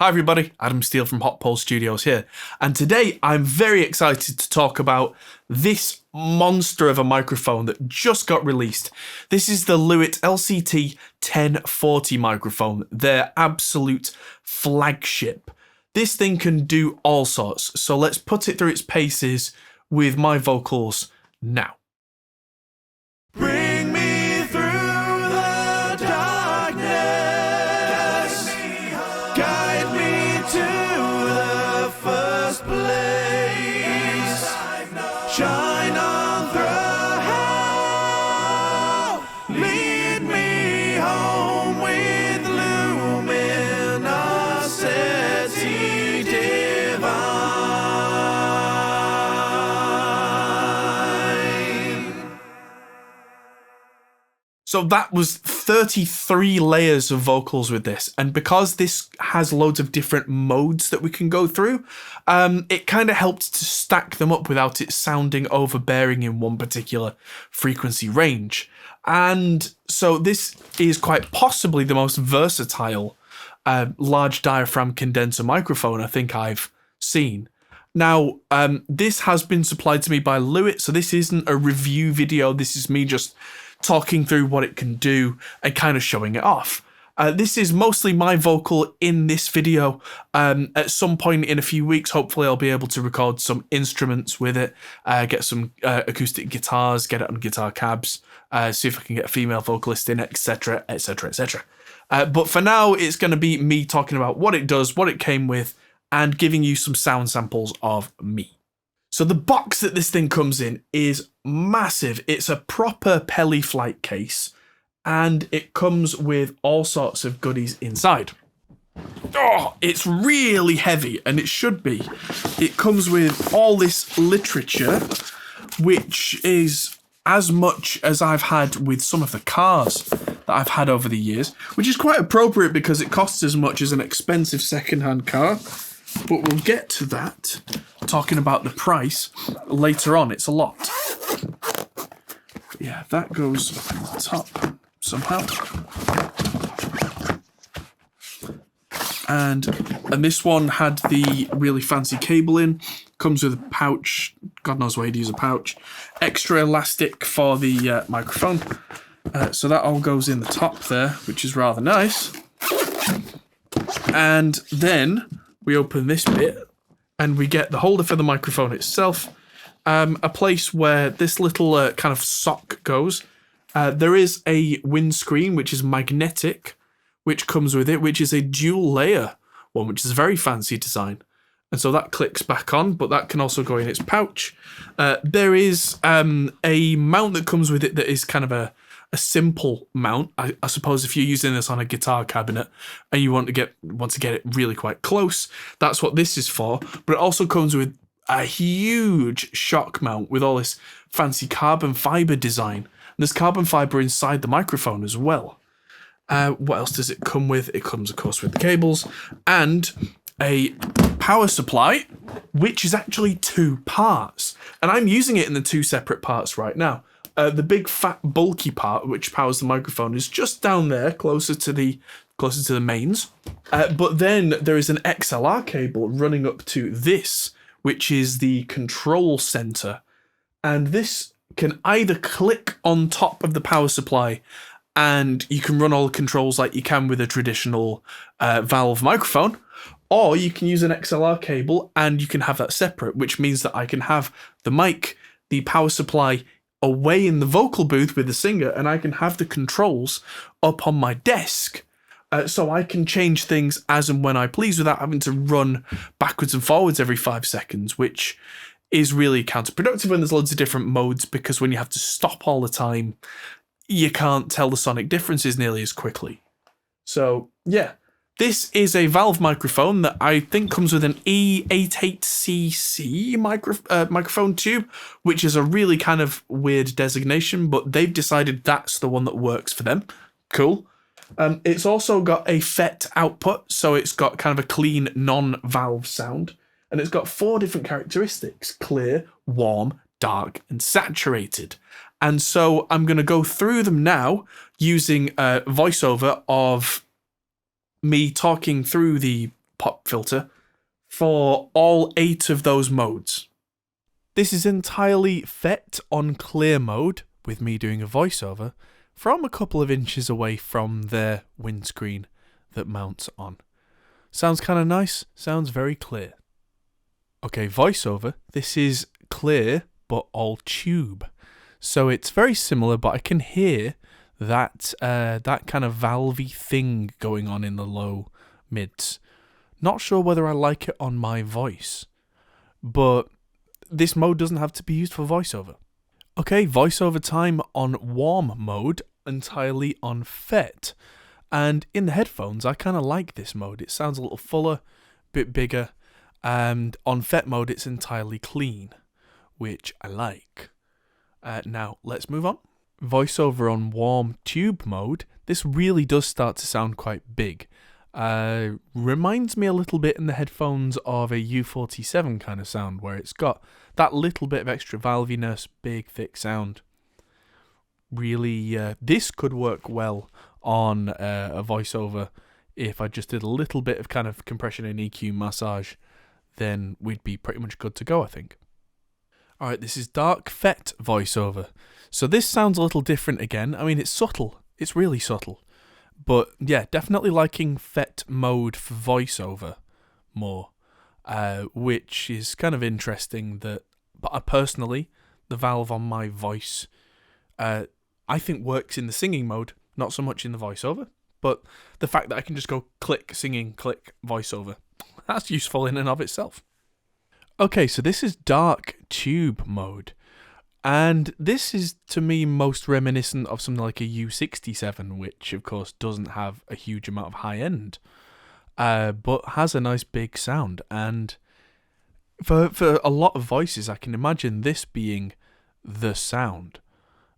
Hi everybody, Adam Steele from Hot Pole Studios here, and today I'm very excited to talk about this monster of a microphone that just got released. This is the Lewitt LCT 1040 microphone, their absolute flagship. This thing can do all sorts, so let's put it through its paces with my vocals now. Bring me through the darkness, guide me to the first place, shine on through, lead me home with luminosity divine. So that was 33 layers of vocals with this, and because this has loads of different modes that we can go through, it kind of helped to stack them up without it sounding overbearing in one particular frequency range. And so this is quite possibly the most versatile large diaphragm condenser microphone I think I've seen. Now, this has been supplied to me by Lewitt, so this isn't a review video, this is me just talking through what it can do and kind of showing it off. This is mostly my vocal in this video. At some point in a few weeks, hopefully I'll be able to record some instruments with it, get some acoustic guitars, get it on guitar cabs, see if I can get a female vocalist in, etc, etc, etc. But for now, it's going to be me talking about what it does, what it came with, and giving you some sound samples of me. So the box that this thing comes in is massive. It's a proper Pelly Flight case, and it comes with all sorts of goodies inside. Oh, it's really heavy, and it should be. It comes with all this literature, which is as much as I've had with some of the cars that I've had over the years, which is quite appropriate because it costs as much as an expensive second-hand car. But we'll get to that, talking about the price later on. It's a lot. But yeah, that goes up in the top somehow. And this one had the really fancy cable in. Comes with a pouch. God knows why you'd use a pouch. Extra elastic for the microphone. So that all goes in the top there, which is rather nice. And then we open this bit and we get the holder for the microphone itself, a place where this little kind of sock goes. There is a windscreen, which is magnetic, which comes with it, which is a dual layer one, which is a very fancy design. And so that clicks back on, but that can also go in its pouch. There is a mount that comes with it that is kind of a simple mount. I suppose if you're using this on a guitar cabinet and you want to get it really quite close, that's what this is for. But it also comes with a huge shock mount with all this fancy carbon fiber design. And there's carbon fiber inside the microphone as well. What else does it come with? It comes, of course, with the cables and a power supply, which is actually 2 parts. And I'm using it in the 2 separate parts right now. The big fat bulky part which powers the microphone is just down there, closer to the mains. But then there is an XLR cable running up to this, which is the control center. And this can either click on top of the power supply and you can run all the controls like you can with a traditional valve microphone, or you can use an XLR cable and you can have that separate, which means that I can have the mic, the power supply, away in the vocal booth with the singer, and I can have the controls up on my desk, so I can change things as and when I please without having to run backwards and forwards every 5 seconds, which is really counterproductive when there's loads of different modes, because when you have to stop all the time, you can't tell the sonic differences nearly as quickly. So yeah, this is a valve microphone that I think comes with an E88cc microphone tube, which is a really kind of weird designation, but they've decided that's the one that works for them. Cool. It's also got a FET output, so it's got kind of a clean non-valve sound, and it's got 4 different characteristics: clear, warm, dark, and saturated. And so I'm going to go through them now using a voiceover of me talking through the pop filter for all 8 of those modes. This is entirely Fet on clear mode, with me doing a voiceover, from a couple of inches away from their windscreen that mounts on. Sounds kind of nice, sounds very clear. Okay, voiceover, this is clear, but all tube. So it's very similar, but I can hear that kind of valvey thing going on in the low mids. Not sure whether I like it on my voice, but this mode doesn't have to be used for voiceover. Okay, voiceover time on warm mode, entirely on Fet. And in the headphones, I kind of like this mode. It sounds a little fuller, bit bigger. And on Fet mode, it's entirely clean, which I like. Now, let's move on. Voiceover on warm tube mode, this really does start to sound quite big. Reminds me a little bit in the headphones of a U47 kind of sound, where it's got that little bit of extra valviness, big, thick sound. Really, this could work well on a voiceover. If I just did a little bit of kind of compression and EQ massage, then we'd be pretty much good to go, I think. Alright, this is dark Fet voiceover. So this sounds a little different again. I mean, it's subtle. It's really subtle. But yeah, definitely liking Fet mode for voiceover more, which is kind of interesting that, but personally, the valve on my voice, I think works in the singing mode, not so much in the voiceover, but the fact that I can just go click singing, click voiceover, that's useful in and of itself. Okay, so this is dark tube mode. And this is, to me, most reminiscent of something like a U67, which, of course, doesn't have a huge amount of high end, but has a nice big sound. And for a lot of voices, I can imagine this being the sound.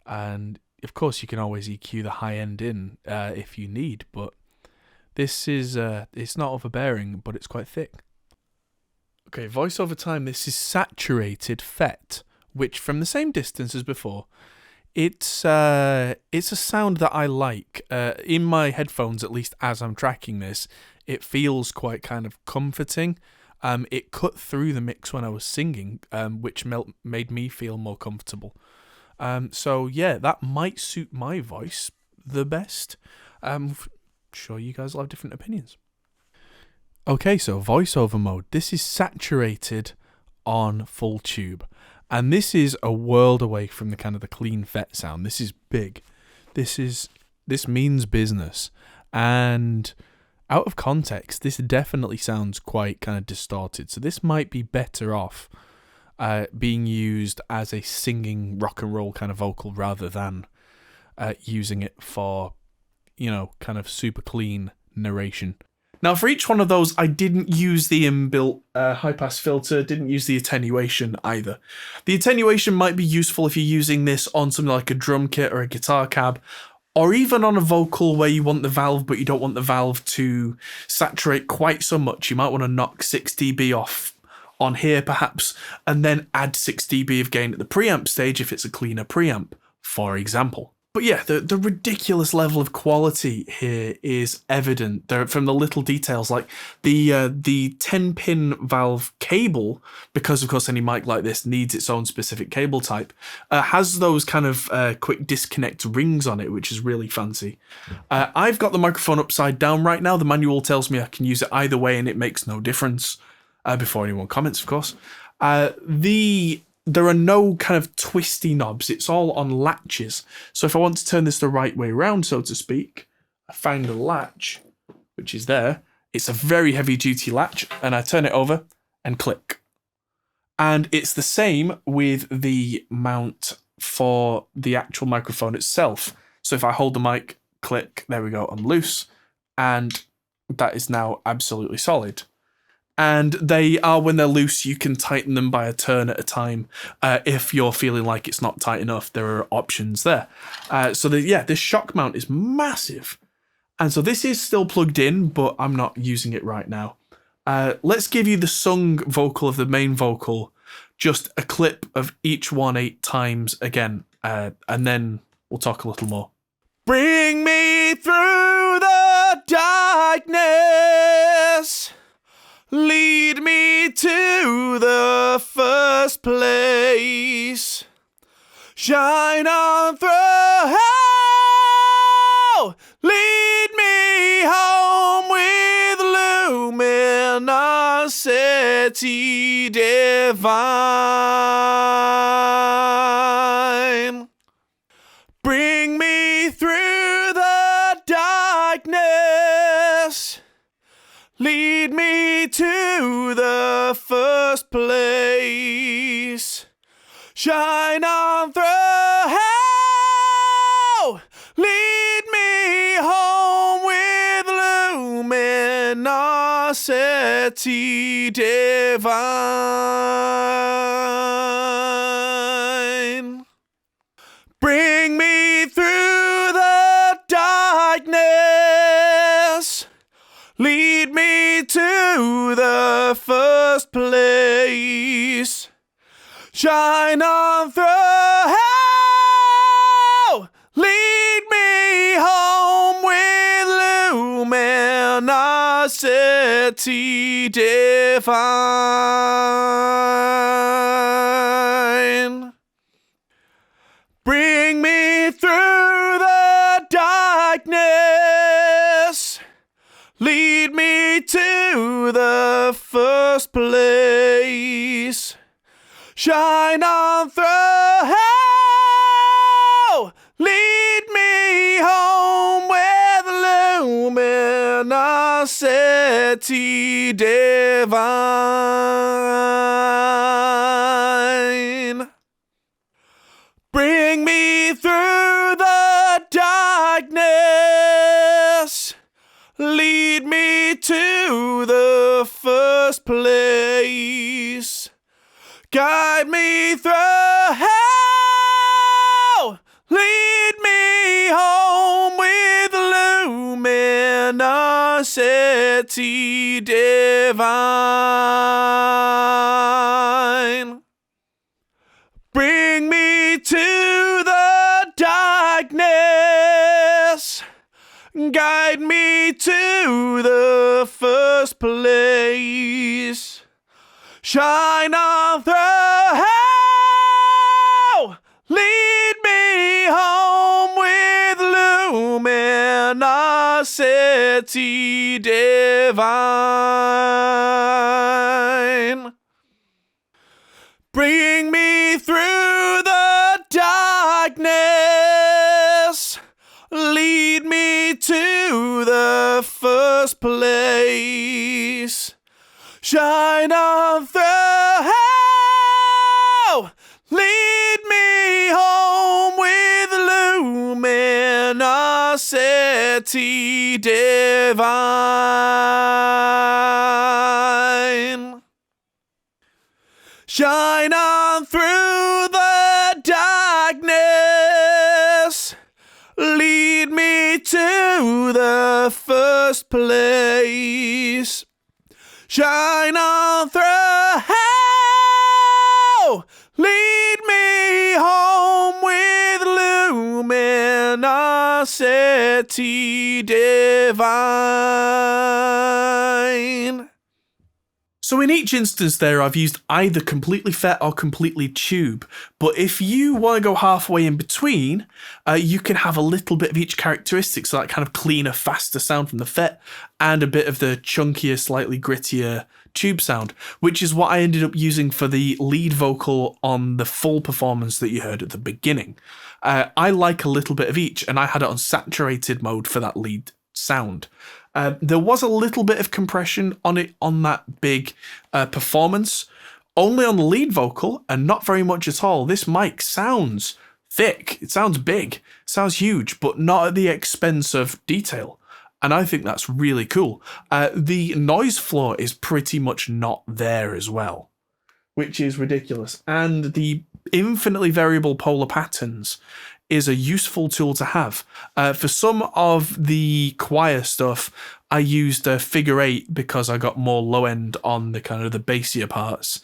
And, of course, you can always EQ the high end in if you need, but this is, it's not overbearing, but it's quite thick. Okay, voiceover time, this is saturated Fet, which from the same distance as before, it's a sound that I like. In my headphones, at least as I'm tracking this, it feels quite kind of comforting. It cut through the mix when I was singing, which made me feel more comfortable. So yeah, that might suit my voice the best. I'm sure you guys will have different opinions. Okay, so voiceover mode. This is saturated on full tube. And this is a world away from the kind of the clean Fet sound. This is big. This means business. And out of context, this definitely sounds quite kind of distorted. So this might be better off being used as a singing rock and roll kind of vocal rather than using it for, kind of super clean narration. Now, for each one of those, I didn't use the inbuilt high-pass filter, didn't use the attenuation either. The attenuation might be useful if you're using this on something like a drum kit or a guitar cab, or even on a vocal where you want the valve, but you don't want the valve to saturate quite so much. You might want to knock 6 dB off on here, perhaps, and then add 6 dB of gain at the preamp stage if it's a cleaner preamp, for example. But yeah, the ridiculous level of quality here is evident there from the little details, like the 10-pin valve cable, because of course any mic like this needs its own specific cable type, has those kind of quick disconnect rings on it, which is really fancy. I've got the microphone upside down right now. The manual tells me I can use it either way and it makes no difference, before anyone comments, of course. There are no kind of twisty knobs. It's all on latches. So if I want to turn this the right way around, so to speak, I find the latch, which is there. It's a very heavy duty latch, and I turn it over and click. And it's the same with the mount for the actual microphone itself. So if I hold the mic, click, there we go, I'm loose. And that is now absolutely solid. And they are, when they're loose, you can tighten them by a turn at a time. If you're feeling like it's not tight enough, there are options there. This shock mount is massive. And so this is still plugged in, but I'm not using it right now. Let's give you the sung vocal of the main vocal, just a clip of each one 8 times again, and then we'll talk a little more. Bring me through the darkness. lead me to the first place. Shine on through, lead me home with luminosity divine. Bring me through the darkness, lead me to the first place. Shine on through, lead me home with luminosity divine. Bring me through the darkness, lead me to the first place. Shine on through, lead me home with luminosity divine. Bring me through the darkness, lead me to the first place. Shine on through, lead me home with luminosity divine. Bring me through the darkness, lead me to the first place. Guide me through, lead me home with luminosity divine. Bring me to the darkness, guide me to the first place. Shine on through, lead me home with luminosity divine. Bring me through the darkness, lead me to the first place. Shine on through, lead me home with luminosity divine. Shine on through the darkness, lead me to the first place. Shine on through, lead me home with luminosity divine. So in each instance there, I've used either completely Fet or completely Tube, but if you want to go halfway in between, you can have a little bit of each characteristic, so that kind of cleaner, faster sound from the Fet, and a bit of the chunkier, slightly grittier Tube sound, which is what I ended up using for the lead vocal on the full performance that you heard at the beginning. I like a little bit of each, and I had it on saturated mode for that lead sound. There was a little bit of compression on it on that big performance, only on the lead vocal, and not very much at all. This mic sounds thick, it sounds big, it sounds huge, but not at the expense of detail. And I think that's really cool. The noise floor is pretty much not there as well, which is ridiculous. And the infinitely variable polar patterns is a useful tool to have. For some of the choir stuff, I used a figure 8 because I got more low end on the kind of the bassier parts.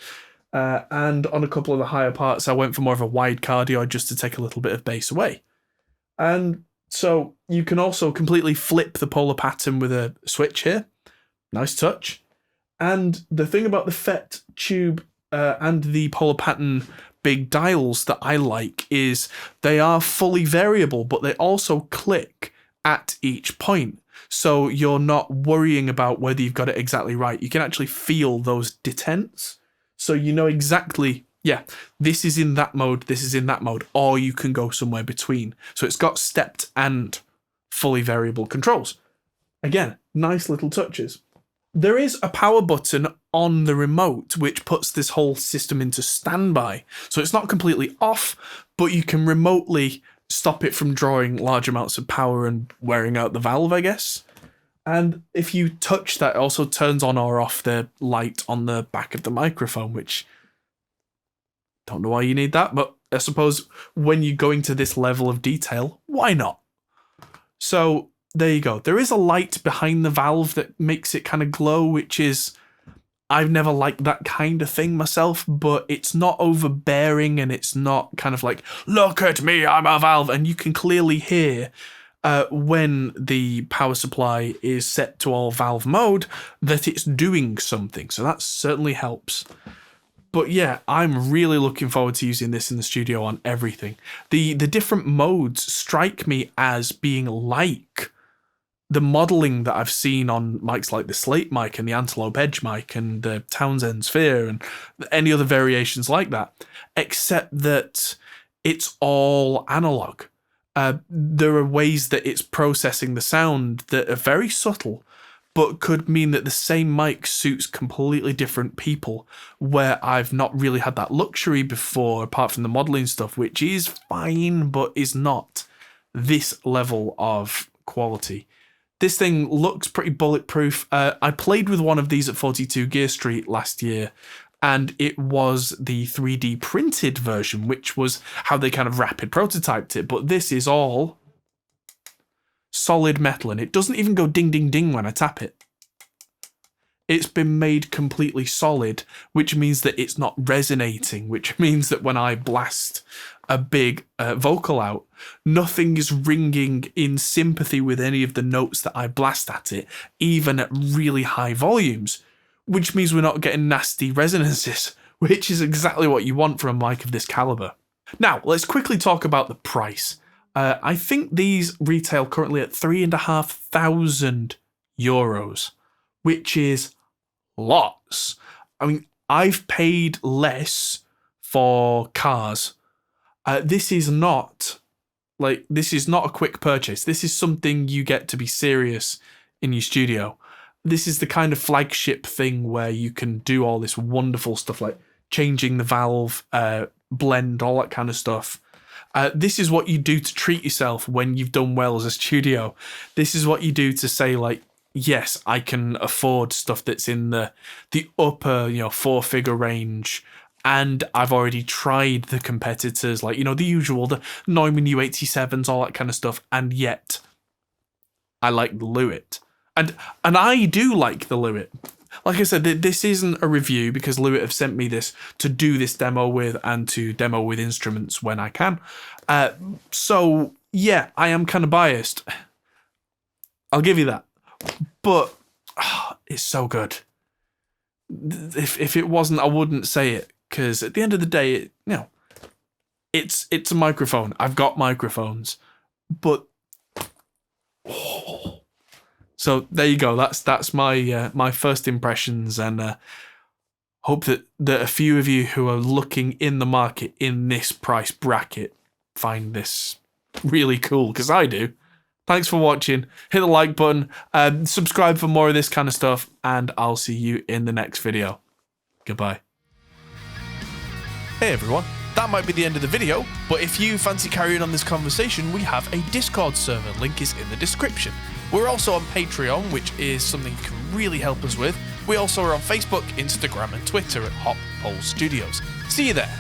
And on a couple of the higher parts, I went for more of a wide cardioid just to take a little bit of bass away. And so you can also completely flip the polar pattern with a switch here. Nice touch. And the thing about the Fet Tube and the Polar Pattern big dials that I like is they are fully variable, but they also click at each point. So you're not worrying about whether you've got it exactly right. You can actually feel those detents. So you know exactly, yeah, this is in that mode, this is in that mode, or you can go somewhere between. So it's got stepped and fully variable controls. Again, nice little touches. There is a power button on the remote which puts this whole system into standby. So it's not completely off, but you can remotely stop it from drawing large amounts of power and wearing out the valve, I guess. And if you touch that, it also turns on or off the light on the back of the microphone, which don't know why you need that, but I suppose when you're going to this level of detail, why not? So there you go. There is a light behind the valve that makes it kind of glow, which is, I've never liked that kind of thing myself, but it's not overbearing and it's not kind of like, look at me, I'm a valve. And you can clearly hear when the power supply is set to all valve mode that it's doing something. So that certainly helps. But yeah, I'm really looking forward to using this in the studio on everything. The different modes strike me as being like the modelling that I've seen on mics like the Slate mic and the Antelope Edge mic and the Townsend Sphere and any other variations like that, except that it's all analog. There are ways that it's processing the sound that are very subtle, but could mean that the same mic suits completely different people, where I've not really had that luxury before, apart from the modelling stuff, which is fine, but is not this level of quality. This thing looks pretty bulletproof. I played with one of these at 42 Gear Street last year, and it was the 3D printed version, which was how they kind of rapid prototyped it. But this is all solid metal, and it doesn't even go ding, ding, ding when I tap it. It's been made completely solid, which means that it's not resonating, which means that when I blast a big vocal out, nothing is ringing in sympathy with any of the notes that I blast at it, even at really high volumes, which means we're not getting nasty resonances, which is exactly what you want from a mic of this caliber. Now, let's quickly talk about the price. I think these retail currently at €3,500, which is lots. I mean, I've paid less for cars. This is not a quick purchase. This is something you get to be serious in your studio. This is the kind of flagship thing where you can do all this wonderful stuff like changing the valve, blend, all that kind of stuff. This is what you do to treat yourself when you've done well as a studio. This is what you do to say, like, yes, I can afford stuff that's in the upper, 4-figure range. And I've already tried the competitors, like, the usual, the Neumann U87s, all that kind of stuff. And yet, I like the Lewitt. And I do like the Lewitt. Like I said, this isn't a review because Lewitt have sent me this to do this demo with and to demo with instruments when I can. So, yeah, I am kind of biased. I'll give you that. But it's so good. If it wasn't, I wouldn't say it. Because at the end of the day, it's a microphone. I've got microphones, but so there you go. That's my my first impressions, and hope that a few of you who are looking in the market in this price bracket find this really cool, because I do. Thanks for watching. Hit the like button, subscribe for more of this kind of stuff, and I'll see you in the next video. Goodbye. Hey everyone, that might be the end of the video, but if you fancy carrying on this conversation, we have a Discord server, link is in the description. We're also on Patreon, which is something you can really help us with. We also are on Facebook, Instagram and Twitter at Hop Pole Studios. See you there.